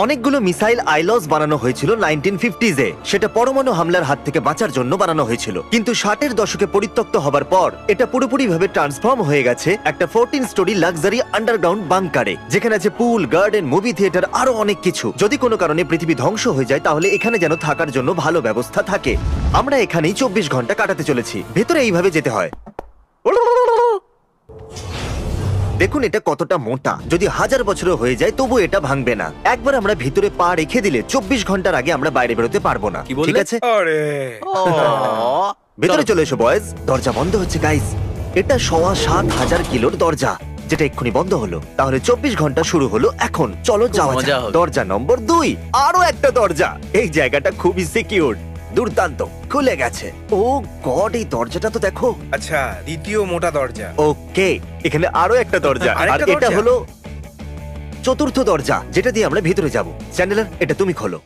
অনেকগুলো মিসাইল আইলস বানানো হয়েছিল 1950s এ। সেটা পরমাণু হামলার হাত থেকে বাঁচার জন্য বানানো হয়েছিল, কিন্তু 60-এর দশকে পরিত্যক্ত হবার পর এটা পুরোপুরি ভাবে ট্রান্সফর্ম হয়ে গেছে একটা 14 স্টোরি লাক্সারি আন্ডারগ্রাউন্ড বাংকারে, যেখানে আছে পুল, গার্ডেন, মুভি থিয়েটার, আরো অনেক কিছু। যদি কোনো কারণে পৃথিবী ধ্বংস হয়ে যায় তাহলে এখানে যেন থাকার জন্য ভালো ব্যবস্থা থাকে। আমরা এখানেই 24 ঘন্টা কাটাতে চলেছি। ভেতরে এইভাবে যেতে হয়। দেখুন এটা কতটা মোটা, যদি 1000 বছরও হয়ে যায় তবু এটা ভাঙবে না। একবার আমরা ভিতরে পা রেখে দিলে 24 ঘন্টার আগে আমরা বাইরে বেরোতে পারবো না। ঠিক আছে, আরে ভেতরে চলে এসো বয়েজ। দরজা বন্ধ হচ্ছে গাইস। এটা 7,500 কিলোর দরজা, যেটা এক্ষুনি বন্ধ হলো। তাহলে 24 ঘন্টা শুরু হলো এখন। চলো যাওয়া মজা যাক। হলো। দরজা নম্বর 2, আরো একটা দরজা। এই জায়গাটা খুবই সিকিউর, দুর্দান্ত, খুলে গেছে। ও গড, এই দরজাটা তো দেখো। আচ্ছা, দ্বিতীয় মোটা দরজা। ওকে, এখানে আরো একটা দরজা। আর আরেকটা এটা দরজা? হলো চতুর্থ দরজা, যেটা দিয়ে আমরা ভিতরে যাব। চ্যান্ডেলার, এটা তুমি খোলো।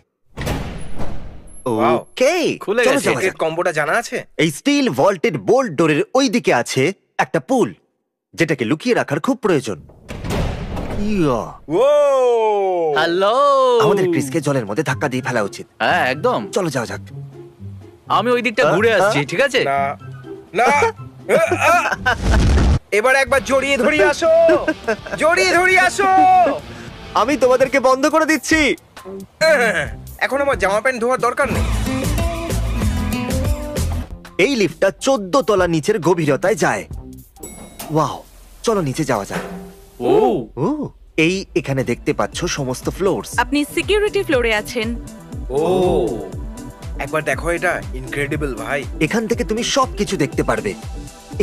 Wow. ওকে, খুলে চলো গেছে। যাওয়া এর যাক। কম্বোটা জানা আছে? এই স্টিল ভল্টেড বোল্ট ডোরের ওই দিকে আছে একটা পুল, যেটাকে লুকিয়ে রাখার খুব প্রয়োজন। ইয়া, ও হ্যালো। আমাদের ক্রিসকে জলের মধ্যে ধাক্কা দিয়ে ফেলা উচিত। হ্যাঁ একদম। চলো যাওয়া যাক। আমি ওই দিকটা ঘুরে আসছি, ঠিক আছে? না না এবার একবার জড়িয়ে ধরি আসো, জড়িয়ে ধরি আসো। আমি তোমাদেরকে বন্ধ করে দিচ্ছি। এখন আমার জামা প্যান্ট ধোয়ার দরকার নেই। এই লিফটটা 14 তলা নিচের গভীরতায় যায়। ওয়াও, চলো নিচে যাওয়া যাক। ও ও, এই এখানে দেখতে পাচ্ছ সমস্ত ফ্লোরস। আপনি সিকিউরিটি ফ্লোরে আছেন। ও একবার দেখো, এটা ইনক্রেডিবল ভাই। এখান থেকে তুমি সবকিছু দেখতে পারবে।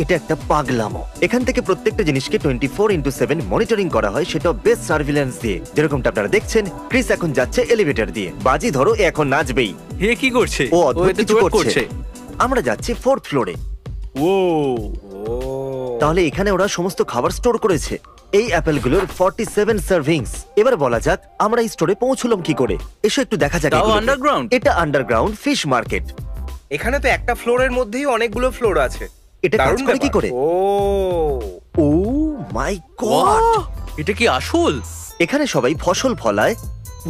এটা একটা পাগলামো। এখান থেকে প্রত্যেকটা জিনিসকে 24x7 মনিটরিং করা হয়, সেটা বেস্ট সার্ভিল্যান্স দিয়ে। যেরকমটা আপনারা দেখছেন, ক্রিস এখন যাচ্ছে এলিভেটর দিয়ে। বাজি ধরো এ এখন নাচবেই। হে কি করছে? ও অদ্ভুত এতে কিছু twerk করছে। আমরা যাচ্ছি 4th ফ্লোরে। ও ও তাহলে এখানে ওরা সমস্ত খাবার স্টোর করেছে। এই অ্যাপেলগুলোর 47 সার্ভিংস। এবার বলা যাক আমরা এই স্টোরে পৌঁছলাম কি করে। এসো একটু দেখা যাক। তাও এগুলোকে। underground? এটা আন্ডারগ্রাউন্ড ফিশ মার্কেট। এখানে তো একটা ফ্লোরের মধ্যেই অনেকগুলো ফ্লোর আছে। এটা কাজ দারুণ করে কি ব্যাপার। করে? ও ও মাই গড, What? এটা কি আসল? এখানে সবাই ফসল ফলায়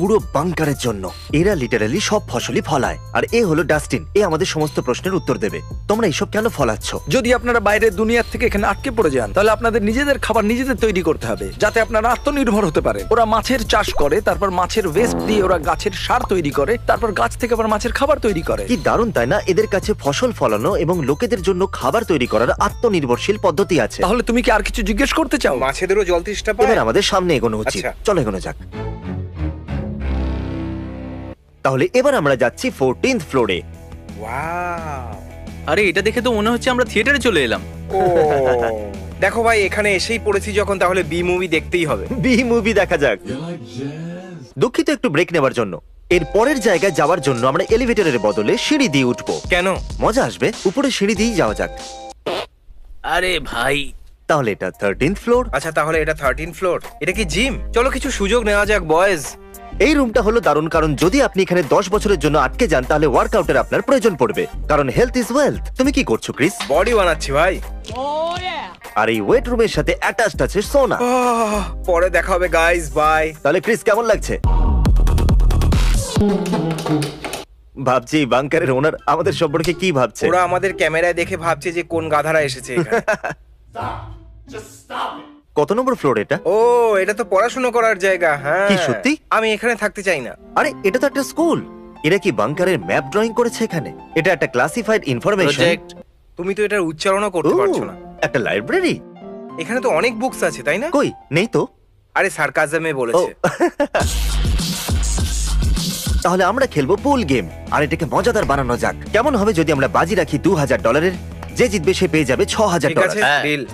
পুরো বাংকারের জন্য। এরা লিটারালি সব ফসলই ফলায়। আর এ হলো ডাস্টিন, এ আমাদের সমস্ত প্রশ্নের উত্তর দেবে। তোমরা এইসব কেন ফলাচ্ছ? যদি আপনারা বাইরের দুনিয়ার থেকে এখানে আটকে পড়ে যান, তাহলে আপনাদের নিজেদের খাবার নিজেদের তৈরি করতে হবে, যাতে আপনারা আত্মনির্ভর হতে পারেন। ওরা মাছের চাষ করে, তারপর মাছের ওয়েস্ট দিয়ে ওরা গাছের সার তৈরি করে, তারপর গাছ থেকে আবার মাছের খাবার তৈরি করে। কি দারুণ তাই না? এদের কাছে ফসল ফলানো এবং লোকেদের জন্য খাবার তৈরি করার আত্মনির্ভরশীল পদ্ধতি আছে। তাহলে তুমি কি আর কিছু জিজ্ঞেস করতে চাও? মাছেদেরও জল তৃষ্ণা পায়। এবার আমাদের সামনে এগোনো উচিত। আচ্ছা। চলো এগোনো যাক। তাহলে এবার আমরা যাচ্ছি 14th ফ্লোরে। ওয়াও আরে এটা দেখে তো মনে হচ্ছে আমরা থিয়েটারে চলে এলাম। ও দেখো ভাই, এখানে এসেই পড়েছি যখন, তাহলে বি মুভি দেখতেই হবে। বি মুভি দেখা যাক। দুঃখিত একটু ব্রেক নেবার জন্য। এর পরের জায়গায় যাওয়ার জন্য আমরা এলিভেটরের বদলে সিঁড়ি দিয়ে উঠবো। কেন? মজা আসবে। উপরে সিঁড়ি দিয়েই যাওয়া যাক। আরে ভাই, তাহলে এটা 13th ফ্লোর। আচ্ছা, তাহলে এটা 13 ফ্লোর। এটা কি জিম? চলো কিছু সুযোগ নেওয়া যাক বয়েজ। এই রুমটা হলো দারুণ, কারণ যদি আপনি এখানে 10 বছরের জন্য আটকে যান তাহলে ওয়ার্কআউটের আপনার প্রয়োজন পড়বে, কারণ হেলথ ইজ ওয়েলথ। তুমি কি করছো ক্রিস? বডি বানাচ্ছি ভাই। আর এই ওয়েট রুমের সাথে অ্যাটাচড আছে সোনা। পরে দেখা হবে গাইস, বাই। তাহলে ক্রিস কেমন লাগছে? ভাবছি এই বাংকারের ওনার আমাদের সম্পর্কে কি ভাবছে। ওরা আমাদের ক্যামেরায় দেখে ভাবছে যে কোন গাধারা এসেছে এখানে। কত নম্বর ফ্লোর এটা? ও, এটা তো পড়াশোনা করার জায়গা। হ্যাঁ, কি সত্যি? আমি এখানে থাকতে চাই না। আরে এটা তো একটা স্কুল। এরা কি বাংকারের ম্যাপ ড্রয়িং করেছে এখানে? এটা একটা ক্লাসিফাইড ইনফরমেশন। প্রজেক্ট। তুমি তো এটার উচ্চারণও করতে পারছো না। একটা লাইব্রেরি। এখানে তো অনেক বুকস আছে, তাই না? কই নেই তো। আরে সার্কাজমে বলেছে। ও। তাহলে আমরা খেলবো পুল গেম, আর এটাকে মজাদার বানানো যাক। কেমন হবে যদি আমরা বাজি রাখি $2000? যে জিতবে সে পেয়ে যাবে ঠিক আছে, $6000। হ্যাঁ। ডিল।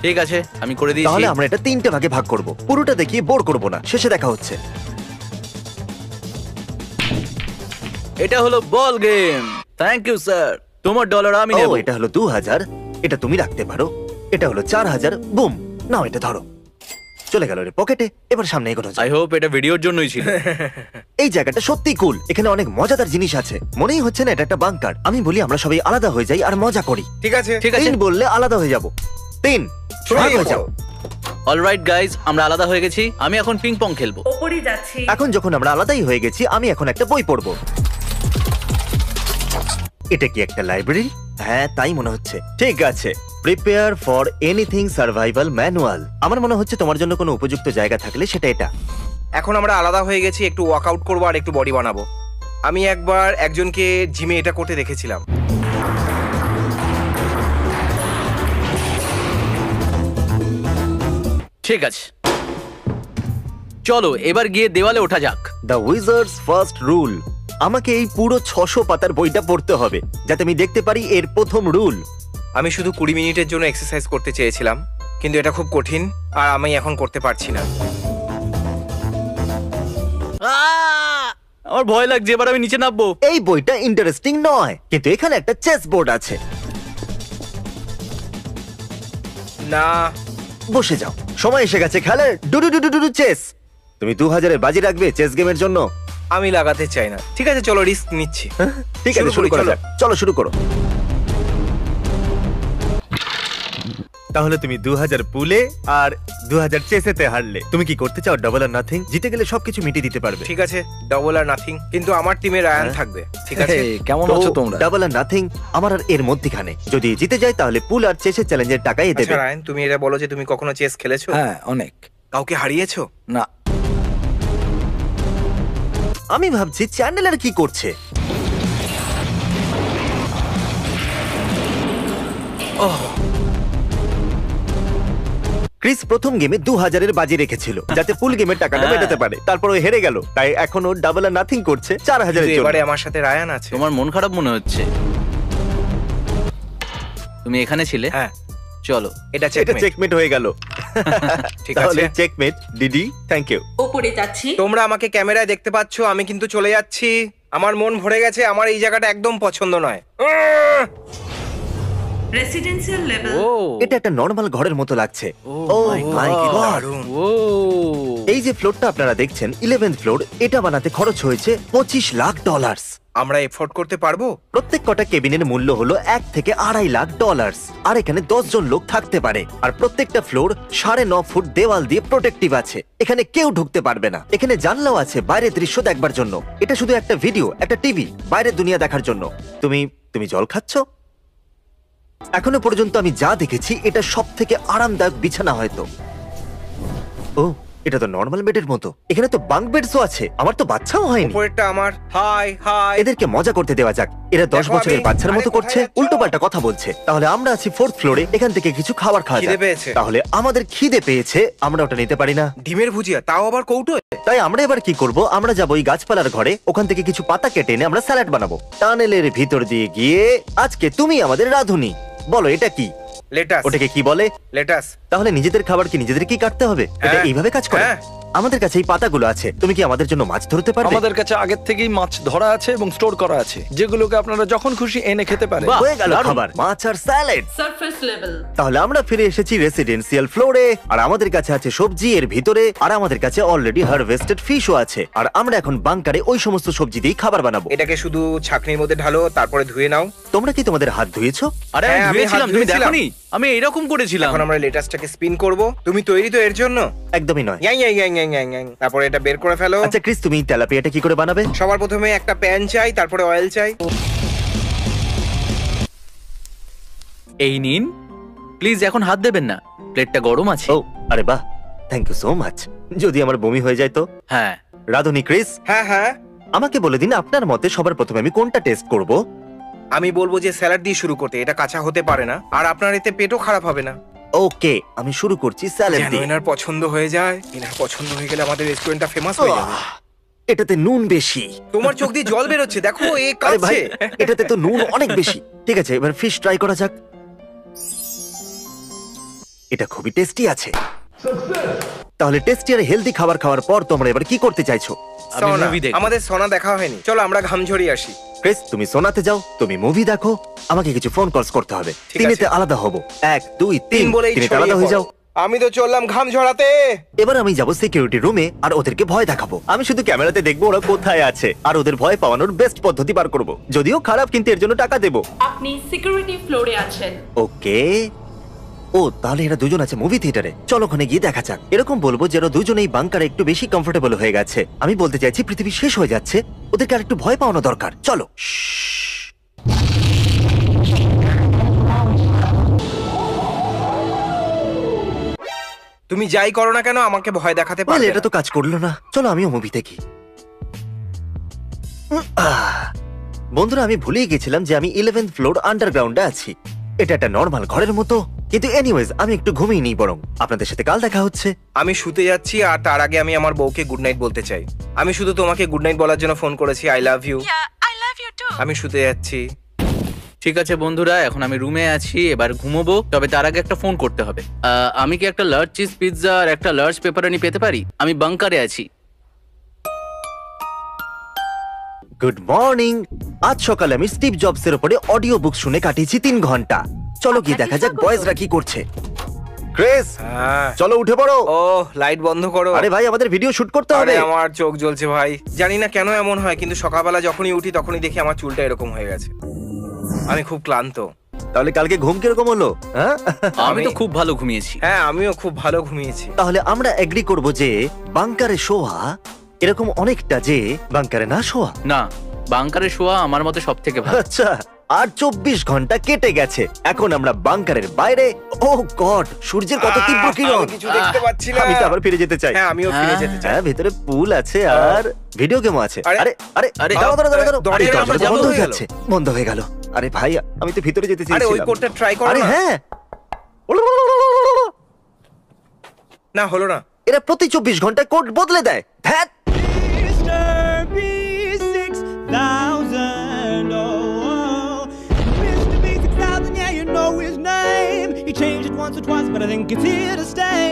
ঠিক আছে, আমি করে দিয়েছি। তাহলে আমরা এটা 3টে ভাগে ভাগ করব। পুরোটা দেখিয়ে বোর করব না, শেষে দেখা হচ্ছে। এটা হলো ball game. Thank you sir. তোমার ডলার আমি নেব। ও, এটা হলো 2000, এটা তুমি রাখতে পারো। এটা হলো 4000। বুম, নাও এটা ধরো। চলে গেল রে পকেটে। এবার সামনে এগোনো যাক। আই হোপ এটা ভিডিওর জন্যই ছিল। এই জায়গাটা সত্যিই কুল। এখানে অনেক মজাদার জিনিস আছে। মনেই হচ্ছে না এটা একটা বাংকার। আমি বলি আমরা সবাই আলাদা হয়ে যাই আর মজা করি। ঠিক আছে। ঠিক আছে। 3 বললে আলাদা হয়ে যাব। 3 ছড়িয়ে হয়ে যাও। পড়ো। অলরাইট গাইজ, আমরা আলাদা হয়ে গেছি। আমি এখন পিং পং খেলবো। ওপরে যাচ্ছি। এখন যখন আমরা আলাদাই হয়ে গেছি, আমি এখন একটা বই পড়বো। এটা কি একটা লাইব্রেরি? হ্যাঁ, তাই মনে হচ্ছে। ঠিক আছে, prepare for anything survival manual. আমার মনে হচ্ছে তোমার জন্য কোনো উপযুক্ত জায়গা থাকলে সেটা এটা। এখন আমরা আলাদা হয়ে গেছি, একটু ওয়ার্কআউট করবো আর একটু বডি বানাবো। আমি একবার একজনকে জিমে এটা করতে দেখেছিলাম। ঠিক আছে, চলো এবার গিয়ে দেওয়ালে ওঠা যাক। The wizard's first rule. আমাকে এই পুরো 600 পাতার বইটা পড়তে হবে যাতে আমি দেখতে পারি এর প্রথম রুল। আমি শুধু 20 মিনিটের জন্য এক্সারসাইজ করতে চেয়েছিলাম, কিন্তু এটা খুব কঠিন আর আমি এখন করতে পারছি না। আমার ভয় লাগছে, এবার আমি নিচে নামবো। এই বইটা ইন্টারেস্টিং নয়, কিন্তু এখানে একটা চেস বোর্ড আছে। না, বসে যাও, সময় এসে গেছে খেলার। ডুডু ডুডু ডুডু চেস। তুমি 2000-এর বাজি রাখবে চেস গেমের জন্য? আমি লাগাতে চাই না। ঠিক আছে, চলো রিস্ক নিচ্ছি। ঠিক আছে, শুরু শুরু করি, করা চলো। যাক। চলো শুরু করো। তাহলে তুমি 2000 পুলে আর 2000 চেসেতে হারলে। তুমি কি করতে চাও? ডাবল আর নাথিং? জিতে গেলে সবকিছু মিটিয়ে দিতে পারবে। ঠিক আছে, ডাবল আর নাথিং, কিন্তু আমার টিমে রায়ান থাকবে। ঠিক আছে, Hey, কেমন আছো তোমরা? ডাবল আর নাথিং আমার আর এর মধ্যখানে। যদি জিতে যায় তাহলে পুল আর চেসের চ্যালেঞ্জের টাকাই দেবে। আচ্ছা রায়ান, তুমি এটা বলো যে তুমি কখনো চেস খেলেছো? হ্যাঁ, অনেক। কাউকে হারিয়েছো? না, আমি ভাবছি চ্যানেলার কি করছে। ক্রিস প্রথম গেমে 2000-এর বাজি রেখেছিল যাতে পুল গেমের টাকাটা হ্যাঁ। মেটাতে পারে। তারপর ও হেরে গেল, তাই এখন ও ডাবল আর নাথিং করছে 4000-এর কিন্তু জন্য। এবারে আমার সাথে রায়ান আছে। তোমার মন খারাপ মনে হচ্ছে। তুমি এখানে ছিলে? হ্যাঁ, চলো। এটা এটা চেকমেট। চেকমেট হয়ে গেল। ঠিক তাহলে আছে, চেকমেট ডিডি, থ্যাংক ইউ। ওপরে যাচ্ছি। তোমরা আমাকে ক্যামেরায় দেখতে পাচ্ছো, আমি কিন্তু চলে যাচ্ছি। আমার মন ভরে গেছে, আমার এই জায়গাটা একদম পছন্দ নয়। Residential level. ও এটা একটা নরমাল ঘরের মতো লাগছে। ও my মাই কি গড! দারুণ। ও এই যে ফ্লোরটা আপনারা দেখছেন 11th ফ্লোর, এটা বানাতে খরচ হয়েছে $25 লাখ। আমরা এফোর্ড করতে পারবো? প্রত্যেক কটা কেবিনের মূল্য হলো $1 থেকে $2.5 লাখ। আর এখানে 10 জন লোক থাকতে পারে। আর প্রত্যেকটা ফ্লোর 9.5 ফুট দেওয়াল দিয়ে প্রোটেক্টিভ আছে। এখানে কেউ ঢুকতে পারবে না। এখানে জানলাও আছে বাইরের দৃশ্য দেখবার জন্য। এটা শুধু একটা ভিডিও, একটা টিভি, বাইরের দুনিয়া দেখার জন্য। তুমি জল খাচ্ছ? এখনো পর্যন্ত আমি যা দেখেছি এটা সব থেকে আরামদায়ক বিছানা হয়তো। ও, এটা তো নর্মাল বেডের মতো। এখানে তো বাঙ্ক বেডসও আছে। আমার তো বাচ্চাও হয়নি। উপরেরটা আমার। High high. এদেরকে মজা করতে দেওয়া যাক। এরা 10 দেখো বছরের আমি- বাচ্চার মতো আরে করছে, কোথায় যাচ্ছো? উল্টো পাল্টা কথা বলছে। তাহলে আমরা আছি 4th ফ্লোরে, এখান থেকে কিছু খাবার খাওয়া খিদে যাক। পেয়েছে। তাহলে আমাদের খিদে পেয়েছে, আমরা ওটা নিতে পারি না। ডিমের ভুজিয়া, তাও আবার কৌটো। তাই আমরা এবার কি করব? আমরা যাবো ওই গাছপালার ঘরে, ওখান থেকে কিছু পাতা কেটে এনে আমরা স্যালাড বানাবো। টানেলের ভিতর দিয়ে গিয়ে আজকে তুমি আমাদের রাঁধুনি। বলো এটা কি? লেটাস। ওটাকে কি বলে? লেটাস। তাহলে নিজেদের খাবার কি নিজেদের কি কাটতে হবে? এটা হ্যাঁ। এইভাবে কাজ করে? হ্যাঁ। আমাদের কাছে এই পাতাগুলো আছে। তুমি কি আমাদের জন্য মাছ ধরতে পারবে? আমাদের কাছে আগের থেকেই মাছ ধরা আছে এবং স্টোর করা আছে, যেগুলোকে আপনারা যখন খুশি এনে খেতে পারেন। বাহ, হয়ে গেল দারুণ। খাবার, মাছ আর স্যালাড। Surface level. তাহলে আমরা ফিরে এসেছি রেসিডেন্সিয়াল ফ্লোরে, আর আমাদের কাছে আছে সবজি এর ভিতরে, আর আমাদের কাছে অলরেডি হারভেস্টেড ফিশও আছে। আর আমরা এখন বাংকারে ওই সমস্ত সবজি দিয়ে খাবার বানাবো। এটাকে শুধু ছাকনির মধ্যে ঢালো, তারপরে ধুয়ে নাও। তোমরা কি তোমাদের হাত ধুয়েছো? আরে আমি হ্যাঁ, আমি ধুয়েছিলাম, হাত তুমি ধুয়েছিলাম। দেখোনি? আমি এরকম করেছিলাম। এখন আমরা লেটাসটাকে স্পিন করব। তুমি তৈরি তো এর জন্য? একদমই নয়। Young young young young young young. তারপরে এটা বের করে ফেলো। আচ্ছা ক্রিস, তুমি তেলাপিয়াটা কি করে বানাবে? সবার প্রথমে একটা প্যান চাই, তারপরে অয়েল চাই। এই নিন, প্লিজ এখন হাত দেবেন না, প্লেটটা গরম আছে। ও আরে বাহ, থ্যাংক ইউ সো মাচ। যদি আমার বমি হয়ে যায় তো? হ্যাঁ, রাধুনি, ক্রিস, হ্যাঁ হ্যাঁ, আমাকে বলে দিন আপনার মতে সবার প্রথমে আমি কোনটা টেস্ট করব? আমি বলবো যে স্যালাড দিয়ে শুরু করতে। এটা কাঁচা হতে পারে না, আর আপনার এতে পেটও খারাপ হবে না। ওকে, আমি শুরু করছি স্যালাড যেন দিয়ে। এনার পছন্দ হয়ে যায়। এনার পছন্দ হয়ে গেলে আমাদের রেস্টুরেন্টটা ফেমাস হয়ে যাবে। আহ, এটাতে নুন বেশি। তোমার চোখ দিয়ে জল বেরোচ্ছে, দেখো এ আরে ভাই, কাঁদছে। এটাতে তো নুন অনেক বেশি। ঠিক আছে, এবার ফিশ ট্রাই করা যাক। এটা খুবই টেস্টি আছে। তাহলে টেস্টি আর হেলদি খাবার খাওয়ার পর তোমরা এবার কি করতে চাইছো? আমি সোনা, মুভি দেখব। আমাদের সোনা দেখা হয়নি, চলো আমরা ঘাম ঝরিয়ে আসি। ক্রিস, তুমি সোনাতে যাও, তুমি মুভি দেখো, আমাকে কিছু ফোন কলস করতে হবে। ঠিক তিনেতে আছে। আলাদা হবো। 1 2 তিন 3 বলেই তিনেতে ছড়িয়ে আলাদা হয়ে পড়ো। যাও। আমি তো চললাম ঘাম ঝরাতে। এবার আমি যাব সিকিউরিটি রুমে আর ওদেরকে ভয় দেখাবো। আমি শুধু ক্যামেরাতে দেখবো ওরা কোথায় আছে, আর ওদের ভয় পাওয়ানোর বেস্ট পদ্ধতি বার করব। যদিও খারাপ, কিন্তু এর জন্য টাকা দেবো। আপনি সিকিউরিটি ফ্লোরে আছেন। ওকে, ও তাহলে এরা দুজন আছে মুভি থিয়েটারে, চলো ওখানে গিয়ে দেখা যাক। এরকম বলবো যে ওরা দুজনেই বাংকারে একটু বেশি কমফোর্টেবল হয়ে গেছে। আমি বলতে চাইছি পৃথিবী শেষ হয়ে যাচ্ছে, ওদেরকে আর একটু ভয় পাওয়ানো দরকার। চলো। তুমি যাই করো না কেন আমাকে ভয় দেখাতে বলে পারবে এটা না। তো কাজ করলো না, চলো আমিও মুভি দেখি। বন্ধুরা আমি ভুলেই গেছিলাম যে আমি 11th ফ্লোর আন্ডারগ্রাউন্ডে আছি। এটা একটা নর্মাল ঘরের মতো, কিন্তু এনিওয়েজ আমি একটু ঘুমিয়ে নিই বরং। আপনাদের সাথে কাল দেখা হচ্ছে। আমি শুতে যাচ্ছি আর তার আগে আমি আমার বউকে গুড নাইট বলতে চাই। আমি শুধু তোমাকে গুড নাইট বলার জন্য ফোন করেছি। I love you. I love you too. আমি শুতে যাচ্ছি। ঠিক আছে বন্ধুরা, এখন আমি রুমে আছি, এবার ঘুমোবো। তবে তার আগে একটা ফোন করতে হবে। আমি কি একটা লার্জ চিজ পিৎজা আর একটা লার্জ পেপারনি পেতে পারি? আমি বাংকারে আছি। Good morning. আজ সকালে আমি স্টিভ জবস এর উপরে অডিও বুক শুনে কাটিয়েছি 3 ঘন্টা। চলো গিয়ে দেখা যাক বয়েজরা কি করছে। ক্রিস হ্যাঁ। চলো উঠে পড়ো। ও লাইট বন্ধ করো। আরে ভাই আমাদের ভিডিও শুট করতে আরে হবে। আমার চোখ জ্বলছে ভাই। জানি না কেন এমন হয়, কিন্তু সকালবেলা যখনই উঠি তখনই দেখি আমার চুলটা এরকম হয়ে গেছে। আমি খুব ক্লান্ত। তাহলে কালকে ঘুম কিরকম হলো? হ্যাঁ আমি তো খুব ভালো ঘুমিয়েছি। হ্যাঁ আমিও খুব ভালো ঘুমিয়েছি। তাহলে আমরা এগ্রি করব যে বাংকারে শোয়া এরকম অনেকটা যে বাংকারে না শোয়া। না, বাংকারে শোয়া আমার মতে সব থেকে ভালো। আচ্ছা, আর 24 ঘন্টা কেটে গেছে। এখন আমরা বাংকারের বাইরে। ও গড, সূর্যের কত তীব্র কিরণ। আমি কিছু দেখতে পাচ্ছি না। আমি তো আবার ফিরে যেতে চাই। হ্যাঁ আমিও ফিরে যেতে চাই। হ্যাঁ ভেতরে পুল আছে আর ভিডিও গেমও আছে। আরে, আরে আরে আরে, দাঁড়াও দাঁড়াও দাঁড়াও, দরজাটা আরে, আমরা দরজাটা বন্ধ বন্ধ হয়ে হয়ে গেল। যাচ্ছে, বন্ধ হয়ে গেল। আরে ভাই আমি তো ভিতরে যেতে আরে চেয়েছিলাম। ওই কোডটা ট্রাই করো আরে না। হ্যাঁ, না হলো না। এরা প্রতি 24 ঘন্টায় কোড বদলে দেয়। ধ্যাৎ। Mr. B6000, oh, Mr. B6000, yeah, you know his name. He changed it once or twice, but I think it's here to stay.